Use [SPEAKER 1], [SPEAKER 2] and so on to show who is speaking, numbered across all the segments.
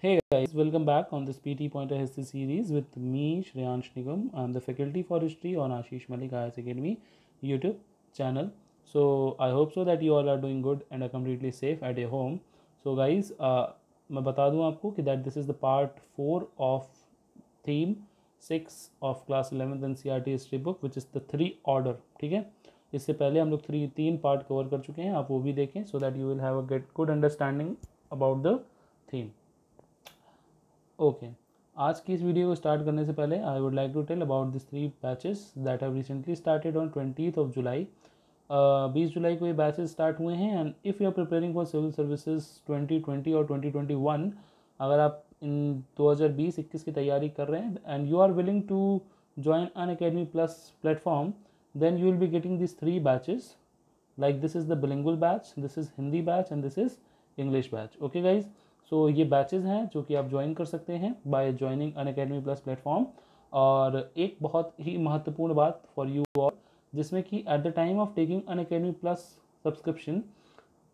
[SPEAKER 1] Hey guys, welcome back on this PT Pointer History series with me, Shreyansh Nigam. I'm the faculty for history on Ashish Malik IAS Academy YouTube channel. So I hope so that you all are doing good and are completely safe at your home. So guys, मैं बता दूं आपको कि that this is the part 4 of theme 6 of class 11th NCERT history book which is the 3 order. ठीक है, इससे पहले हम लोग तीन पार्ट कवर कर चुके हैं, आप वो भी देखें so that you will have a get good understanding about the theme. Okay आज की इस वीडियो को स्टार्ट करने से पहले I would like to tell about this 3 batches that have recently started on 20th of July. 20 जुलाई को ये बैचेस स्टार्ट हुए हैं and if you are preparing for civil services 2020 और 2021, अगर आप इन 2020-21 की तैयारी कर रहे हैं and you are willing to join Unacademy plus platform, then you will be getting this 3 batches. Like this is the bilingual batch, this is Hindi batch and this is English batch. Okay guys, so ये batches हैं जो कि आप join कर सकते हैं by joining Unacademy plus platform. और एक बहुत ही महत्वपूर्ण बात फॉर यू और जिसमें कि at the time of taking Unacademy plus subscription,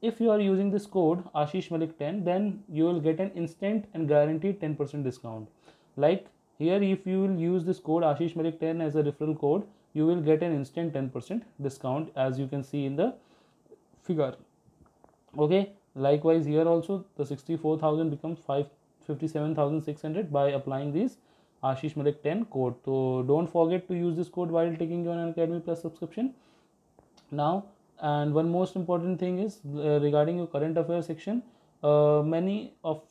[SPEAKER 1] if you are using this code Ashish Malik 10, then you will get an instant and guaranteed 10% discount. Like here, if you will use this code Ashish Malik 10 as a referral code, you will get an instant 10% discount as you can see in the figure. Okay, likewise here also the 64,000 becomes 57,600 by applying this Ashish Malik 10 code. So don't forget to use this code while taking your Academy Plus subscription. Now, and one most important thing is regarding your current affairs section. Many of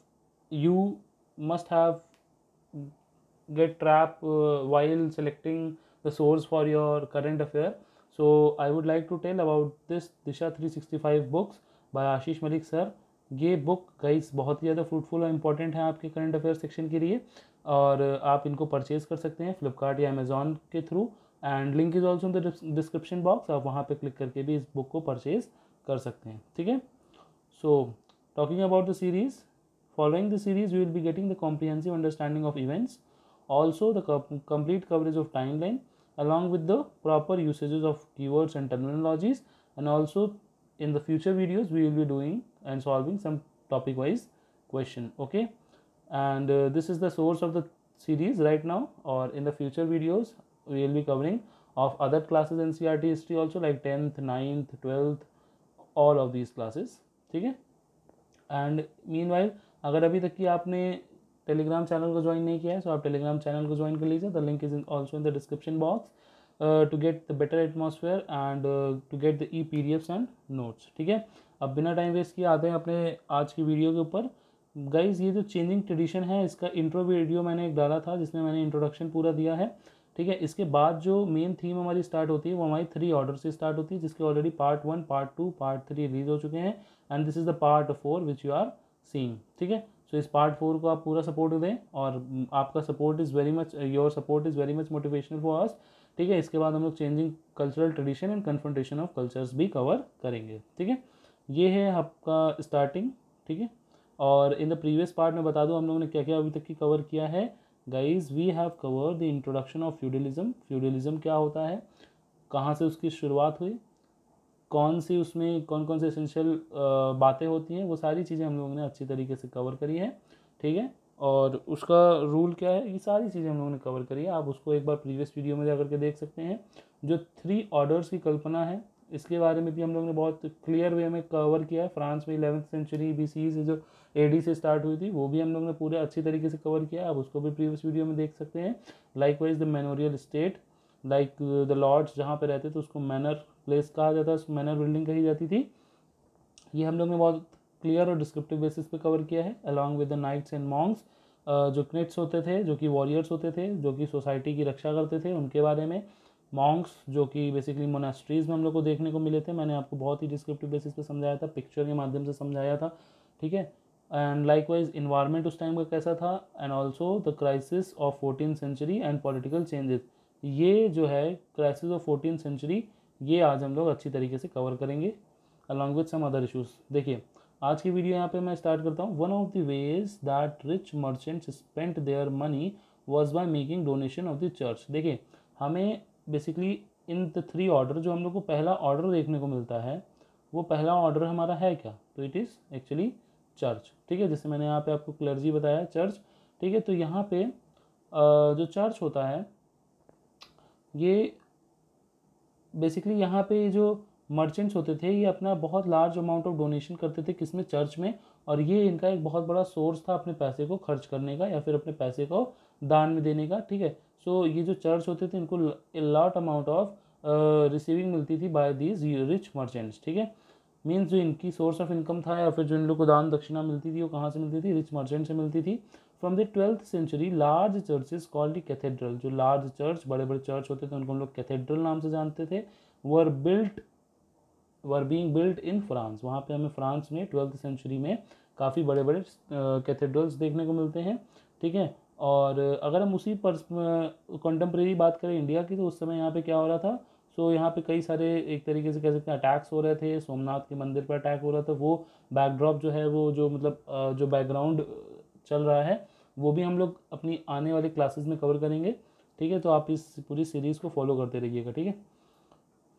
[SPEAKER 1] you must have get trapped while selecting the source for your current affair. So I would like to tell about this Disha 365 books by Ashish Malik sir. ये book guys बहुत ही ज़्यादा fruitful और important है आपके current affair section के लिए और आप इनको परचेज़ कर सकते हैं फ्लिपकार्ट या अमेज़ॉन के through and link is also in the description box. आप वहाँ पे क्लिक करके भी इस बुक को परचेज़ कर सकते हैं. ठीक है, so talking about the series, following the series you will be getting the comprehensive understanding of events, also the complete coverage of timeline along with the proper usages of keywords and terminologies, and also in the future videos we will be doing and solving some topic wise question. Okay, and this is the source of the series right now, or in the future videos we will be covering of other classes in CRT history also, like 10th 9th 12th, all of these classes. ठीक है, and meanwhile अगर अभी तक कि आपने Telegram channel को join नहीं किया है तो आप टेलीग्राम चैनल को ज्वाइन कर लीजिए. The link is also in the description box to get the better atmosphere and to get the e PDF and notes. ठीक है, अब बिना टाइम वेस्ट किए आते हैं अपने आज की वीडियो के ऊपर. गाइज ये जो चेंजिंग ट्रेडिशन है इसका इंट्रो वीडियो मैंने एक डाला था जिसमें मैंने इंट्रोडक्शन पूरा दिया है. ठीक है, इसके बाद जो मेन थीम हमारी स्टार्ट होती है वो हमारी 3 ऑर्डर से स्टार्ट होती है जिसके already part 1 part 2 part 3 release हो चुके हैं and this is the part 4 which you are seeing. ठीक है, सो इस पार्ट 4 को आप पूरा सपोर्ट दें और आपका support is very much, your support is very much motivational for us. ठीक है, इसके बाद हम लोग changing cultural tradition and confrontation of cultures भी कवर करेंगे. ठीक है, ये है आपका स्टार्टिंग. ठीक है, और इन द प्रीवियस पार्ट में बता दूं हम लोगों ने क्या क्या अभी तक की कवर किया है. Guys we have cover the introduction of feudalism. Feudalism क्या होता है, कहाँ से उसकी शुरुआत हुई, कौन सी उसमें कौन कौन से एसेंशियल बातें होती हैं, वो सारी चीज़ें हम लोगों ने अच्छी तरीके से कवर करी है. ठीक है, और उसका रूल क्या है, ये सारी चीज़ें हम लोगों ने कवर करी है. आप उसको एक बार प्रीवियस वीडियो में जाकर के देख सकते हैं. जो 3 ऑर्डर्स की कल्पना है इसके बारे में भी हम लोगों ने बहुत क्लियर वे में कवर किया है. फ्रांस में 11th सेंचुरी BC से जो AD से स्टार्ट हुई थी वो भी हम लोग ने पूरे अच्छी तरीके से कवर किया है. आप उसको भी प्रीवियस वीडियो में देख सकते हैं. Likewise the manorial state, like the lords जहाँ पे रहते थे उसको मैनर प्लेस कहा जाता है, मैनर बिल्डिंग कही जाती थी. ये हम लोग ने बहुत क्लियर और डिस्क्रिप्टिव बेसिस पे कवर किया है. Along with the knights and monks, जो क्निट्स होते थे जो कि वॉरियर्स होते थे जो कि सोसाइटी की रक्षा करते थे उनके बारे में. मॉन्क्स जो कि बेसिकली मोनास्ट्रीज में हम लोग को देखने को मिले थे. मैंने आपको बहुत ही डिस्क्रिप्टिव बेसिस पे समझाया था, पिक्चर के माध्यम से समझाया था. ठीक है, एंड लाइकवाइज इन्वायरमेंट उस टाइम का कैसा था and also the crisis of 14th century and political changes. ये जो है क्राइसिस ऑफ 14th सेंचुरी ये आज हम लोग अच्छी तरीके से कवर करेंगे along with some other issues. देखिए आज की वीडियो यहाँ पे मैं स्टार्ट करता हूँ. One of the ways that rich merchants spent their money was by making donation of the church. देखिए हमें बेसिकली इन द 3 ऑर्डर जो हम लोग को पहला ऑर्डर देखने को मिलता है वो पहला ऑर्डर हमारा है क्या, तो इट इज़ एक्चुअली चर्च, ठीक है। जैसे मैंने यहाँ पे आपको क्लर्जी बताया, चर्च, ठीक है। तो यहाँ पे जो चर्च होता है ये बेसिकली यहाँ पे जो मर्चेंट्स होते थे ये अपना बहुत लार्ज अमाउंट ऑफ डोनेशन करते थे किसमें, चर्च में, और ये इनका एक बहुत बड़ा सोर्स था अपने पैसे को खर्च करने का या फिर अपने पैसे को दान में देने का, ठीक है। सो ये जो चर्च होते थे इनको लॉट अमाउंट ऑफ रिसीविंग मिलती थी बाय दीज रिच मर्चेंट्स, ठीक है। मीन्स जो इनकी सोर्स ऑफ इनकम था या फिर जो इन लोग को दान दक्षिणा मिलती थी वो कहाँ से मिलती थी, रिच मर्चेंट से मिलती थी। From the 12th century large churches called cathedral, जो लार्ज चर्च, बड़े बड़े चर्च होते थे उनको हम लोग कैथेड्रल नाम से जानते थे, वर बीइंग बिल्ट इन फ्रांस। वहाँ पे हमें फ्रांस में 12th सेंचुरी में काफ़ी बड़े बड़े कैथेड्रल्स देखने को मिलते हैं, ठीक है। और अगर हम उसी पर कंटेम्प्रेरी बात करें इंडिया की, तो उस समय यहाँ पे क्या हो रहा था, सो यहाँ पे कई सारे एक तरीके से कह सकते हैं अटैक्स हो रहे थे, सोमनाथ के मंदिर पर अटैक हो रहा था। वो बैकड्रॉप जो है वो जो मतलब जो बैकग्राउंड चल रहा है वो भी हम लोग अपनी आने वाली क्लासेस में कवर करेंगे, ठीक है। तो आप इस पूरी सीरीज़ को फॉलो करते रहिएगा, ठीक है।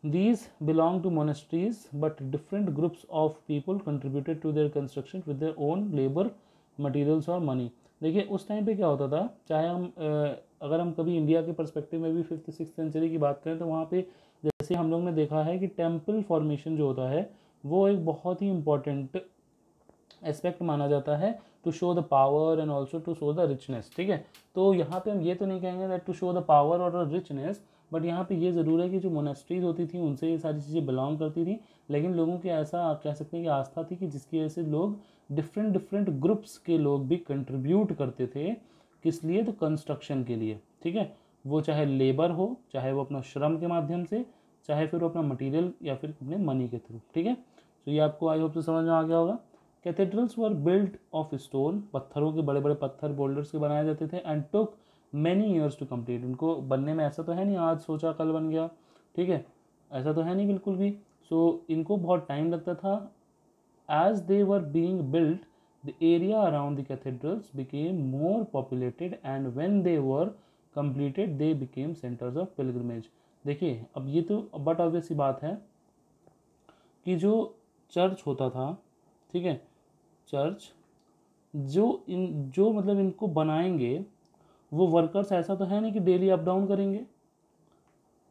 [SPEAKER 1] These belong to monasteries, but different groups of people contributed to their construction with their own labor, materials और money। देखिए उस टाइम पे क्या होता था, चाहे हम अगर हम कभी इंडिया के पर्सपेक्टिव में भी 5th 6th सेंचुरी की बात करें तो वहाँ पे जैसे हम लोग ने देखा है कि टेम्पल फॉर्मेशन जो होता है वो एक बहुत ही इम्पॉर्टेंट एस्पेक्ट माना जाता है to show the power and also to show the richness, ठीक है। तो यहाँ पे हम ये तो नहीं कहेंगे that to show the power और रिचनेस, बट यहाँ पे ये ज़रूर है कि जो मोनेस्ट्रीज होती थी उनसे ये सारी चीज़ें बिलोंग करती थी, लेकिन लोगों की ऐसा आप कह सकते हैं कि आस्था थी कि जिसकी वजह से लोग डिफरेंट डिफरेंट ग्रुप्स के लोग भी कंट्रीब्यूट करते थे, किस लिए, तो कंस्ट्रक्शन के लिए, ठीक है। वो चाहे लेबर हो, चाहे वो अपना श्रम के माध्यम से, चाहे फिर वो अपना मटीरियल या फिर अपने मनी के थ्रू, ठीक है। तो ये आपको आई होप से समझ में आ गया होगा। Cathedrals were built of stone, पत्थरों के बड़े बड़े पत्थर बोल्डर्स के बनाए जाते थे, and took many years to complete. उनको बनने में ऐसा तो है नहीं आज सोचा कल बन गया, ठीक है, ऐसा तो है नहीं बिल्कुल भी। सो इनको बहुत टाइम लगता था। As they were being built the area around the cathedrals became more populated and when they were completed they became centres of pilgrimage. देखिए अब ये तो बट ऑब्वियस सी बात है कि जो चर्च होता था, ठीक है, चर्च जो मतलब इनको बनाएंगे वो वर्कर्स ऐसा तो है नहीं कि डेली अप डाउन करेंगे,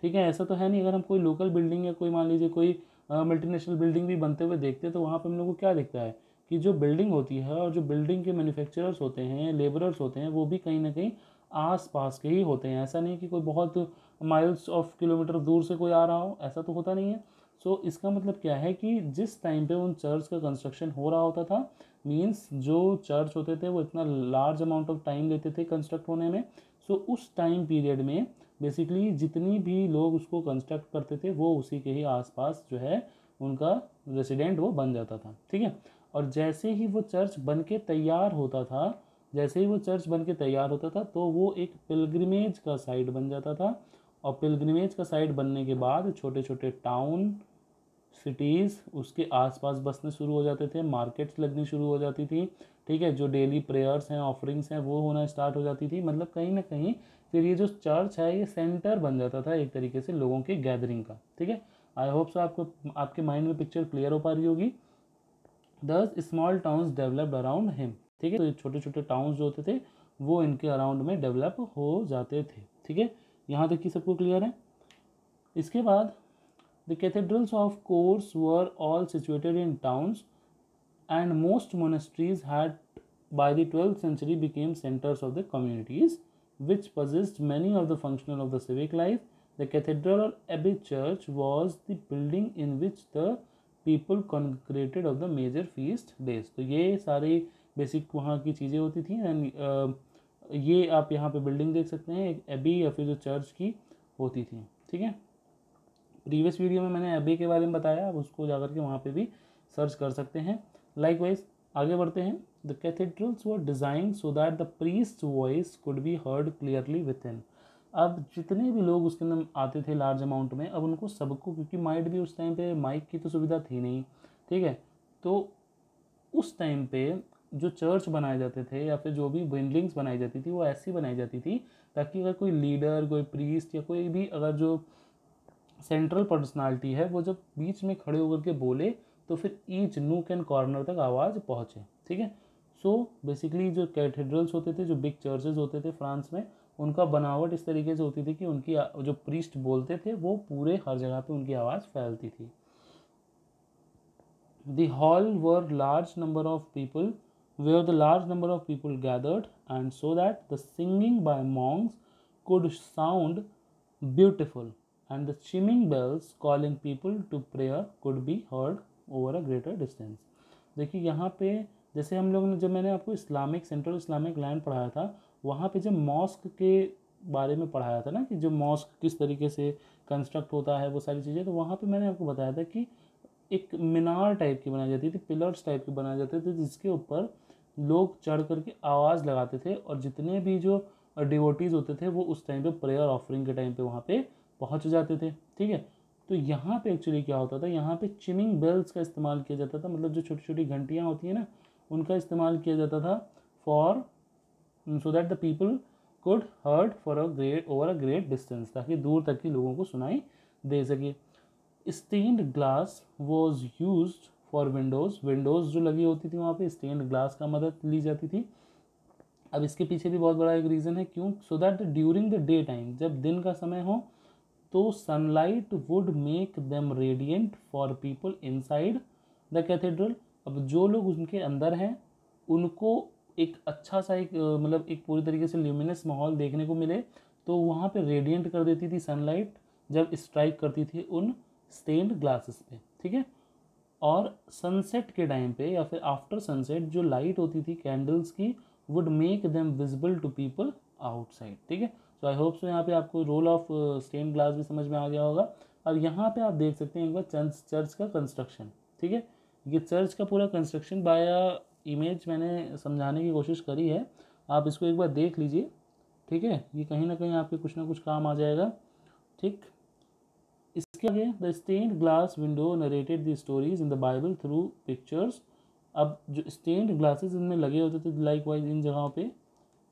[SPEAKER 1] ठीक है। ऐसा तो है नहीं, अगर हम कोई लोकल बिल्डिंग या कोई मान लीजिए कोई मल्टीनेशनल बिल्डिंग भी बनते हुए देखते हैं तो वहाँ पे हम लोग को क्या दिखता है कि जो बिल्डिंग होती है और जो बिल्डिंग के मैन्युफैक्चरर्स होते हैं, लेबरर्स होते हैं, वो भी कहीं ना कहीं आस पास के ही होते हैं। ऐसा नहीं कि कोई बहुत माइल्स ऑफ किलोमीटर दूर से कोई आ रहा हो, ऐसा तो होता नहीं है। सो इसका मतलब क्या है कि जिस टाइम पे उन चर्च का कंस्ट्रक्शन हो रहा होता था, मीन्स जो चर्च होते थे वो इतना लार्ज अमाउंट ऑफ टाइम लेते थे कंस्ट्रक्ट होने में। सो उस टाइम पीरियड में बेसिकली जितनी भी लोग उसको कंस्ट्रक्ट करते थे वो उसी के ही आसपास जो है उनका रेसिडेंट वो बन जाता था, ठीक है। और जैसे ही वो चर्च बन के तैयार होता था, जैसे ही वो चर्च बन के तैयार होता था तो वो एक पिलग्रिमेज का साइट बन जाता था। और पिलग्रिमेज का साइट बनने के बाद छोटे छोटे टाउन, सिटीज़ उसके आसपास बसने शुरू हो जाते थे, मार्केट्स लगनी शुरू हो जाती थी, ठीक है। जो डेली प्रेयर्स हैं, ऑफरिंग्स हैं, वो होना स्टार्ट हो जाती थी। मतलब कहीं ना कहीं फिर ये जो चर्च है ये सेंटर बन जाता था एक तरीके से लोगों की गैदरिंग का, ठीक है। आई होप सो आपको आपके माइंड में पिक्चर क्लियर हो पा रही होगी। दस small towns developed around him, ठीक है। तो ये छोटे छोटे टाउन्स जो होते थे वो इनके अराउंड में डेवलप हो जाते थे, ठीक है। यहाँ तक कि सबको क्लियर है। इसके बाद the cathedrals, of course, were all situated in towns, and most monasteries had, by the 12th century, became centers of the communities, which possessed many of the functions of the civic life. The cathedral or abbey church was the building in which the people congregated of the major feast days. तो ये सारी basic वहाँ की चीज़ें होती थी। And ये आप यहाँ पे बिल्डिंग देख सकते हैं, एक एबी या फिर जो चर्च की होती थी, ठीक है। प्रीवियस वीडियो में मैंने एबी के बारे में बताया, आप उसको जाकर के वहाँ पे भी सर्च कर सकते हैं। लाइकवाइज आगे बढ़ते हैं। The cathedrals were design so that the priest voice could be heard clearly with in. अब जितने भी लोग उसके अंदर आते थे लार्ज अमाउंट में, अब उनको सबको, क्योंकि माइट भी उस टाइम पे माइक की तो सुविधा थी नहीं, ठीक है। तो उस टाइम पे जो चर्च बनाए जाते थे या फिर जो भी बिल्डिंग्स बनाई जाती थी वो ऐसी बनाई जाती थी ताकि अगर कोई लीडर, कोई प्रीस्ट या कोई भी अगर जो सेंट्रल पर्सनालिटी है वो जब बीच में खड़े होकर के बोले तो फिर ईच नूक एंड कॉर्नर तक आवाज़ पहुँचे, ठीक है। सो बेसिकली जो कैथेड्रल्स होते थे, जो बिग चर्चेज होते थे फ्रांस में, उनका बनावट इस तरीके से होती थी कि उनकी जो प्रीस्ट बोलते थे वो पूरे हर जगह पे उनकी आवाज़ फैलती थी। The hall were large number of people where the large number of people gathered, and so that the singing by monks could sound beautiful and the chiming bells calling people to prayer could be heard over a greater distance। देखिए यहाँ पे जैसे हम लोग ने, जब मैंने आपको इस्लामिक सेंट्रल इस्लामिक लैंड पढ़ाया था, वहाँ पे जब मॉस्क के बारे में पढ़ाया था ना, कि जो मॉस्क किस तरीके से कंस्ट्रक्ट होता है वो सारी चीज़ें, तो वहाँ पे मैंने आपको बताया था कि एक मीनार टाइप की बनाई जाती थी, पिलर्स टाइप की बनाए जाते थे, जिसके ऊपर लोग चढ़ करके आवाज़ लगाते थे, और जितने भी जो डिवोटीज़ होते थे वो उस टाइम पे प्रेयर ऑफरिंग के टाइम पे वहाँ पे पहुँच जाते थे। ठीक है, तो यहाँ पे एक्चुअली क्या होता था, यहाँ पे चिमिंग बेल्स का इस्तेमाल किया जाता था, मतलब जो छोटी छोटी घंटियाँ होती हैं ना, उनका इस्तेमाल किया जाता था for so that the people could heard for a great over a great distance, ताकि दूर तक के लोगों को सुनाई दे सके। Stained glass was use for windows, windows जो लगी होती थी वहाँ पे स्टेन्ड ग्लास का मदद ली जाती थी। अब इसके पीछे भी बहुत बड़ा एक रीज़न है, क्यों? So that during the day time, जब दिन का समय हो, तो sunlight would make them radiant for people inside the cathedral. अब जो लोग उनके अंदर हैं उनको एक अच्छा सा एक मतलब एक पूरी तरीके से ल्यूमिनस माहौल देखने को मिले, तो वहाँ पे रेडियंट कर देती थी सनलाइट जब स्ट्राइक करती थी उन स्टेन्ड ग्लासेस पे। ठीक है, और सनसेट के टाइम पे या फिर आफ्टर सनसेट जो लाइट होती थी कैंडल्स की would make them visible to people outside. ठीक है, सो आई होप सो यहाँ पे आपको रोल ऑफ स्टेन ग्लास भी समझ में आ गया होगा। अब यहाँ पे आप देख सकते हैं एक बार चर्च का कंस्ट्रक्शन। ठीक है, ये चर्च का पूरा कंस्ट्रक्शन बाया इमेज मैंने समझाने की कोशिश करी है, आप इसको एक बार देख लीजिए। ठीक है, ये कहीं ना कहीं आपके कुछ ना कुछ काम आ जाएगा। ठीक, इसके आगे the stained glass window narrated the stories in the Bible through pictures. अब जो स्टेन्ड ग्लासेस इनमें लगे होते थे लाइक वाइज इन जगहों पे,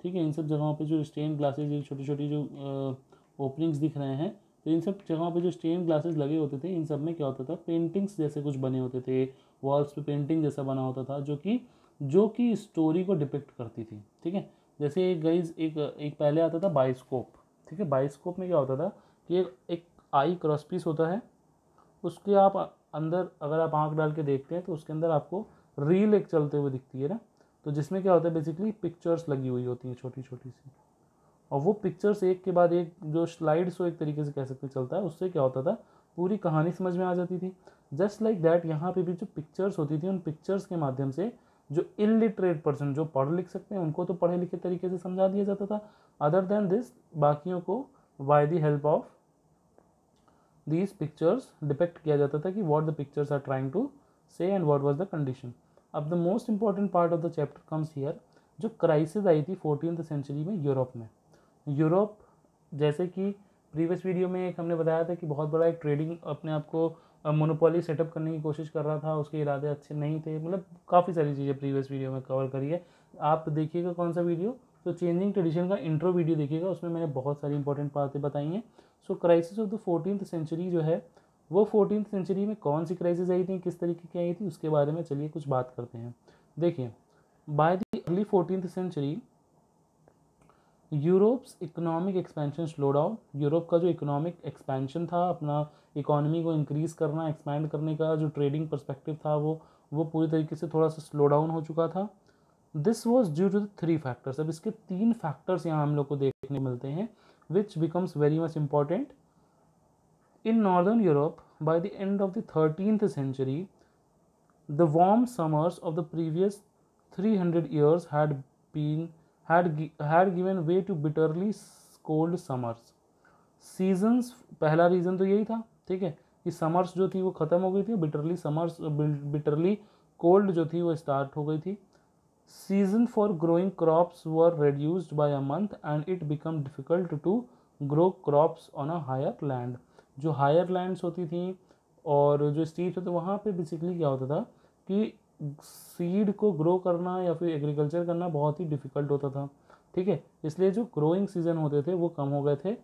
[SPEAKER 1] ठीक है, इन सब जगहों पे जो स्टेन ग्लासेस, ये छोटी छोटी जो ओपनिंग्स दिख रहे हैं, तो इन सब जगहों पे जो स्टेन ग्लासेस लगे होते थे, इन सब में क्या होता था, पेंटिंग्स जैसे कुछ बने होते थे, वॉल्स पे पेंटिंग जैसा बना होता था, जो कि स्टोरी को डिपिक्ट करती थी। ठीक है, जैसे एक गाइज एक पहले आता था बाइस्कोप। ठीक है, बाइस्कोप में क्या होता था कि एक आई क्रॉस पीस होता है, उसके आप अंदर अगर आप आंख डाल के देखते हैं तो उसके अंदर आपको रील एक चलते हुए दिखती है ना, तो जिसमें क्या होता है बेसिकली पिक्चर्स लगी हुई होती हैं छोटी छोटी सी, और वो पिक्चर्स एक के बाद एक जो स्लाइड शो एक तरीके से कह सकते चलता है, उससे क्या होता था पूरी कहानी समझ में आ जाती थी। जस्ट लाइक दैट यहाँ पे भी जो पिक्चर्स होती थी, उन पिक्चर्स के माध्यम से जो इलिटरेट पर्सन, जो पढ़ लिख सकते हैं, उनको तो पढ़े लिखे तरीके से समझा दिया जाता था। अदर देन दिस, बाकियों को by the help of these pictures depict किया जाता था कि what the pictures are trying to say and what was the condition। अब the most important part of the chapter comes here, जो crisis आई थी 14th century में Europe में। Europe, जैसे कि प्रीवियस वीडियो में एक हमने बताया था कि बहुत बड़ा एक ट्रेडिंग अपने आप को मोनोपोली सेटअप करने की कोशिश कर रहा था, उसके इरादे अच्छे नहीं थे, मतलब काफ़ी सारी चीज़ें प्रीवियस वीडियो में कवर करी है। आप देखिएगा कौन सा वीडियो, तो चेंजिंग ट्रेडिशन का इंट्रो वीडियो देखिएगा, उसमें मैंने बहुत सारी इंपॉर्टेंट बातें बताई हैं। So crisis of the 14th century जो है, वो 14th सेंचुरी में कौन सी क्राइसिस आई थी, किस तरीके की आई थी, उसके बारे में चलिए कुछ बात करते हैं। देखिए, by the early 14th century Europe's economic expansion slow down. Europe का जो इकोनॉमिक एक्सपेंशन था, अपना इकोनॉमी को इंक्रीज़ करना, एक्सपैंड करने का जो ट्रेडिंग पर्सपेक्टिव था, वो पूरी तरीके से थोड़ा सा स्लो डाउन हो चुका था। This was due to the 3 factors. अब इसके 3 फैक्टर्स यहाँ हम लोग को देखने मिलते हैं, which becomes very much important. In northern Europe, by the end of the 13th century, the warm summers of the previous 300 years had given way to bitterly cold summers. Seasons, पहला reason तो यही था, ठीक है, कि summers जो थी वो ख़त्म हो गई थी, बिटरली कोल्ड जो थी वो स्टार्ट हो गई थी। Season for growing crops were reduced by a month and it became difficult to grow crops on a higher land। जो हायर लैंड्स होती थी और जो स्टेट होते, वहाँ पे बेसिकली क्या होता था कि सीड को ग्रो करना या फिर एग्रीकल्चर करना बहुत ही डिफ़िकल्ट होता था। ठीक है, इसलिए जो ग्रोइंग सीजन होते थे वो कम हो गए थे।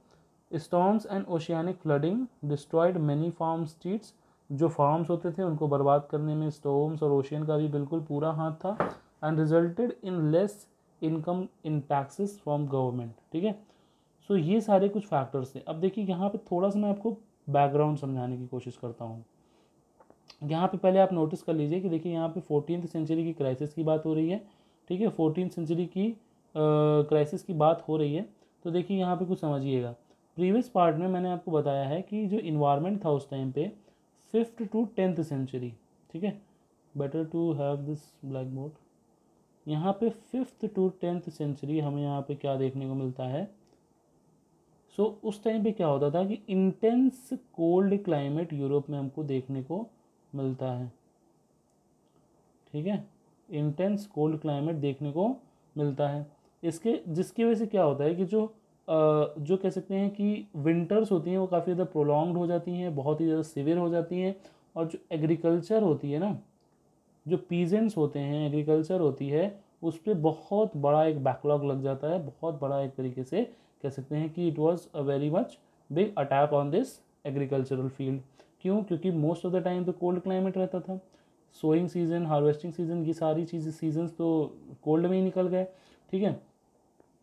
[SPEAKER 1] Storms and oceanic flooding destroyed many farm streets. जो फार्म्स होते थे उनको बर्बाद करने में स्टॉर्म्स और ओशियन का भी बिल्कुल पूरा हाथ था। And resulted in less income in taxes from government. ठीक है, सो ये सारे कुछ फैक्टर्स थे। अब देखिए यहाँ पे थोड़ा सा मैं आपको बैकग्राउंड समझाने की कोशिश करता हूँ। यहाँ पे पहले आप नोटिस कर लीजिए कि देखिए यहाँ पे 14th सेंचुरी की क्राइसिस की बात हो रही है। ठीक है, 14th सेंचुरी की क्राइसिस की बात हो रही है। तो देखिए यहाँ पे कुछ समझिएगा। प्रीवियस पार्ट में मैंने आपको बताया है कि जो इन्वायरमेंट था उस टाइम पे 5th to 10th सेंचुरी। ठीक है, better to have this blackboard. यहाँ पे 5th to 10th सेंचुरी हमें यहाँ पे क्या देखने को मिलता है। सो उस टाइम पे क्या होता था कि इंटेंस कोल्ड क्लाइमेट यूरोप में हमको देखने को मिलता है। ठीक है, इंटेंस कोल्ड क्लाइमेट देखने को मिलता है। इसके जिसकी वजह से क्या होता है कि जो कह सकते हैं कि विंटर्स होती हैं वो काफ़ी ज़्यादा प्रोलॉन्ग्ड हो जाती हैं, बहुत ही ज़्यादा सीवियर हो जाती हैं। और जो एग्रीकल्चर होती है ना, जो पीजेंट्स होते हैं, एग्रीकल्चर होती है, उस पर बहुत बड़ा एक बैकलॉग लग जाता है। बहुत बड़ा एक तरीके से कह सकते हैं कि it was a very much big attack on this agricultural field. क्यों? क्योंकि मोस्ट ऑफ द टाइम तो कोल्ड क्लाइमेट रहता था। सोइंग सीजन, हार्वेस्टिंग सीजन, ये सारी चीज़ें सीजन्स तो कोल्ड में ही निकल गए। ठीक है,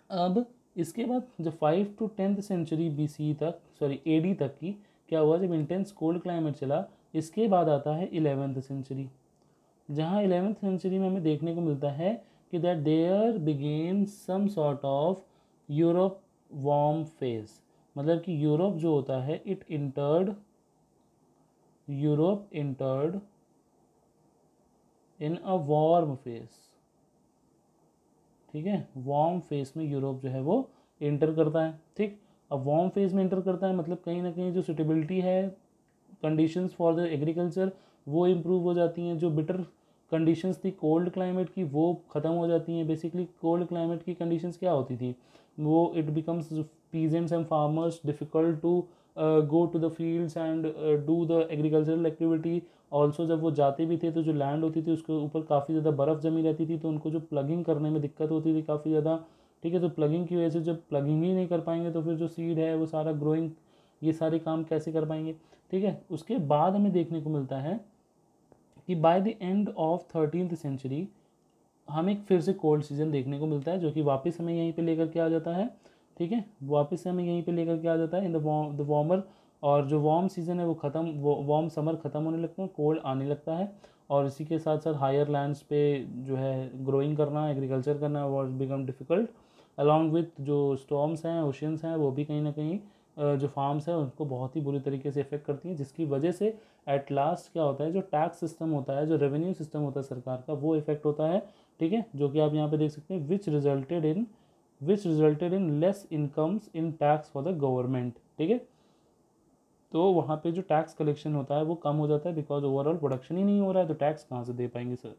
[SPEAKER 1] अब इसके बाद जब 5 to 10th सेंचुरी BC तक, सॉरी AD तक की क्या हुआ, जब इंटेंस कोल्ड क्लाइमेट चला, इसके बाद आता है 11th सेंचुरी, जहाँ 11th सेंचुरी में हमें देखने को मिलता है कि that there began some sort of Europe warm phase. मतलब कि यूरोप जो होता है Europe entered in a warm phase. ठीक है, वार्म फेज में यूरोप जो है वो इंटर करता है। ठीक, अब वार्म फेज में इंटर करता है मतलब कहीं ना कहीं जो सुटेबिलिटी है कंडीशंस फॉर द एग्रीकल्चर वो इम्प्रूव हो जाती हैं। जो बिटर कंडीशंस थी कोल्ड क्लाइमेट की वो ख़त्म हो जाती हैं। बेसिकली कोल्ड क्लाइमेट की कंडीशंस क्या होती थी, वो it becomes peasants and farmers difficult to go to the fields and do the agricultural activity. Also जब वो जाते भी थे तो जो लैंड होती थी उसके ऊपर काफ़ी ज़्यादा बर्फ़ जमी रहती थी, तो उनको जो प्लगिंग करने में दिक्कत होती थी काफ़ी ज़्यादा। ठीक है, तो प्लगिंग की वजह से जब प्लगिंग ही नहीं कर पाएंगे तो फिर जो सीड है वो सारा ग्रोइंग, ये सारे काम कैसे कर पाएंगे। ठीक है, उसके बाद हमें देखने को मिलता है कि by the end of 13th century हमें फिर से कोल्ड सीजन देखने को मिलता है, जो कि वापस हमें यहीं पे लेकर के आ जाता है। ठीक है, वापस से हमें यहीं पे लेकर के आ जाता है इन द वार्मर। और जो वार्म सीज़न है वो ख़त्म, वो वार्म समर ख़त्म होने लगते हैं, कोल्ड आने लगता है। और इसी के साथ साथ हायर लैंड्स पे जो है ग्रोइंग करना, एग्रीकल्चर करना वो बिकम डिफ़िकल्ट। अलॉन्ग विथ जो स्टॉर्म्स हैं, ओशंस हैं, वो भी कहीं ना कहीं जो फार्म्स हैं उनको बहुत ही बुरी तरीके से इफेक्ट करती हैं, जिसकी वजह से एट लास्ट क्या होता है, जो टैक्स सिस्टम होता है, जो रेवेन्यू सिस्टम होता है सरकार का, वो इफेक्ट होता है। ठीक है, जो कि आप यहाँ पे देख सकते हैं विच resulted in less incomes in tax for the government. ठीक है, तो वहाँ पे जो टैक्स कलेक्शन होता है वो कम हो जाता है, बिकॉज ओवरऑल प्रोडक्शन ही नहीं हो रहा है, तो टैक्स कहाँ से दे पाएंगे sir.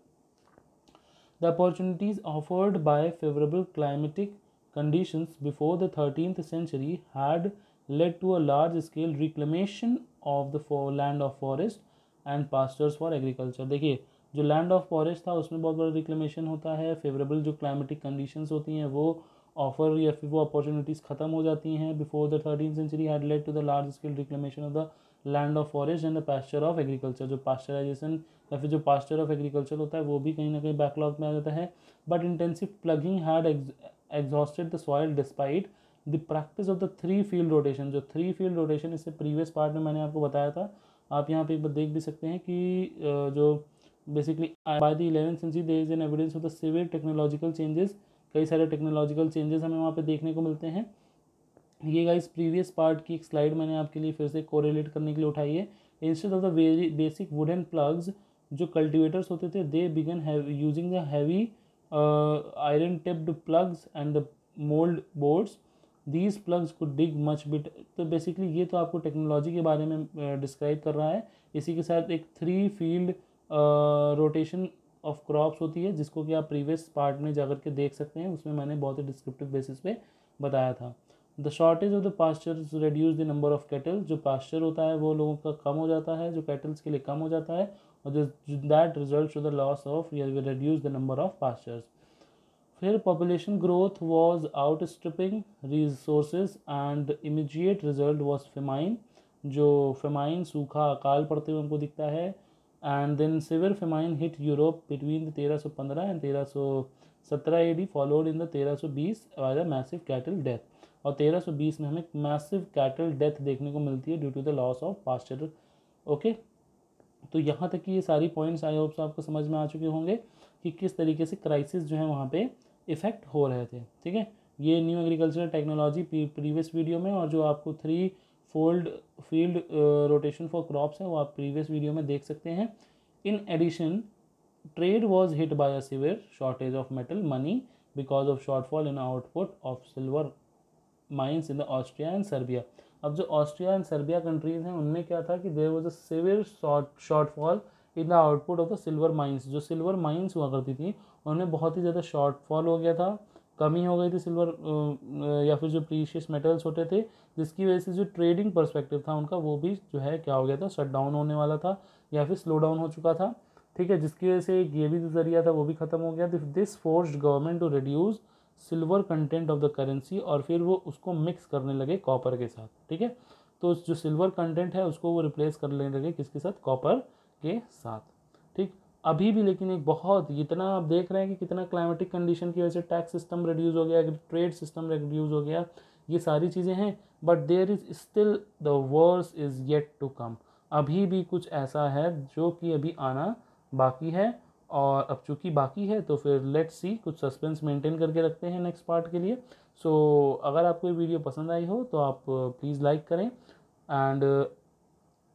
[SPEAKER 1] The opportunities offered by favorable climatic conditions before the 13th century had led to a large-scale reclamation of the land of forest and pastures for agriculture। देखिए, जो लैंड ऑफ फॉरेस्ट था उसमें बहुत बड़ा reclamation होता है। Favourable जो climatic conditions होती हैं वो ऑफर या फिर वो अपॉर्चुनिटीज़ ख़त्म हो जाती हैं। Before the 13th century had led to the large scale reclamation of the land of forest and the pasture of agriculture. जो पास्चराइजेशन या फिर जो पास्चर ऑफ एग्रीकल्चर होता है वो भी कहीं ना कहीं बैकलॉग में आ जाता है। But intensive plugging had exhausted the soil despite the practice of the 3 field rotation. जो 3 फील्ड रोटेशन इससे प्रीवियस पार्ट में मैंने आपको बताया था, आप यहाँ पे एक बार देख भी सकते हैं कि जो basically by the 11th century there is an evidence of the severe technological changes. कई सारे टेक्नोलॉजिकल चेंजेस हमें वहाँ पे देखने को मिलते हैं। ये गाइस प्रीवियस पार्ट की एक स्लाइड मैंने आपके लिए फिर से कोरिलेट करने के लिए उठाई है। Instead of the very basic wooden plugs, जो कल्टिवेटर्स होते थे, दे begin using the heavy iron tipped plugs and the mould boards. These plugs could dig much bit. तो बेसिकली ये तो आपको टेक्नोलॉजी के बारे में डिस्क्राइब कर रहा है। इसी के साथ एक 3 फील्ड रोटेशन ऑफ क्रॉप्स होती है, जिसको कि आप प्रीवियस पार्ट में जाकर के देख सकते हैं, उसमें मैंने बहुत ही डिस्क्रिप्टिव बेसिस पे बताया था। The shortage of the pastures reduce the number of cattle. जो पास्चर होता है वो लोगों का कम हो जाता है, जो कैटल्स के लिए कम हो जाता है, और that result to the loss of reduce the number of pastures. फिर population growth was outstripping resources and immediate result was famine. जो फेमाइन, सूखा, अकाल पड़ते हुए हमको दिखता है। And then severe famine hit Europe between 1315 and 1317 AD, followed in the 1320 by the massive cattle death. और 1320 में हमें मैसिव कैटल डेथ देखने को मिलती है due to the loss of pasture. Okay, तो यहाँ तक की ये सारी पॉइंट्स आई होप आपको समझ में आ चुके होंगे कि किस तरीके से क्राइसिस जो है वहाँ पे इफ़ेक्ट हो रहे थे। ठीक है, ये new agricultural technology previous video में, और जो आपको 3 fold field rotation for crops है वो आप प्रीवियस वीडियो में देख सकते हैं। In addition, trade was hit by a severe shortage of metal money because of shortfall in output of silver mines in the Austria and Serbia. अब जो Austria and Serbia countries हैं उनमें क्या था कि there was a severe shortfall in the output of the silver mines. जो silver mines हुआ करती थी उनमें बहुत ही ज़्यादा शॉर्टफॉल हो गया था, कमी हो गई थी सिल्वर या फिर जो प्रीशियस मेटल्स होते थे, जिसकी वजह से जो ट्रेडिंग पर्सपेक्टिव था उनका वो भी जो है क्या हो गया था, शट डाउन होने वाला था या फिर स्लो डाउन हो चुका था। ठीक है, जिसकी वजह से ये भी जो जरिया था वो भी ख़त्म हो गया। This forced government to reduce silver content of the currency, और फिर वो उसको मिक्स करने लगे कॉपर के साथ। ठीक है, तो जो सिल्वर कंटेंट है उसको वो रिप्लेस कर लेने लगे किसके साथ, कॉपर के साथ। ठीक, अभी भी लेकिन एक बहुत, इतना आप देख रहे हैं कि कितना क्लाइमेटिक कंडीशन की वजह से टैक्स सिस्टम रिड्यूस हो गया, ट्रेड सिस्टम रिड्यूस हो गया, ये सारी चीज़ें हैं, but there is still the worse is yet to come. अभी भी कुछ ऐसा है जो कि अभी आना बाकी है, और अब चूँकि बाकी है तो फिर लेट्स सी, कुछ सस्पेंस मेंटेन करके रखते हैं नेक्स्ट पार्ट के लिए। सो अगर आपको ये वीडियो पसंद आई हो तो आप प्लीज़ लाइक करें and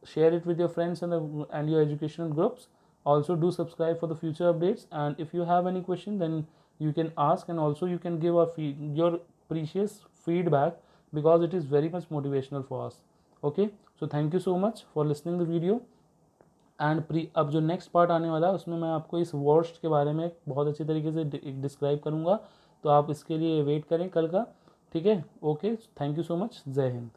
[SPEAKER 1] share it with your friends and your educational groups. Also do subscribe for the future updates, and if you have any question then you can ask, and also you can give your precious feedback because it is very much motivational for us. Okay, so thank you so much for listening the video, and अब जो next part आने वाला है उसमें मैं आपको इस worst के बारे में बहुत अच्छी तरीके से डिस्क्राइब करूँगा, तो आप इसके लिए वेट करें कल का। ठीक है, okay, thank you so much, जय हिंद।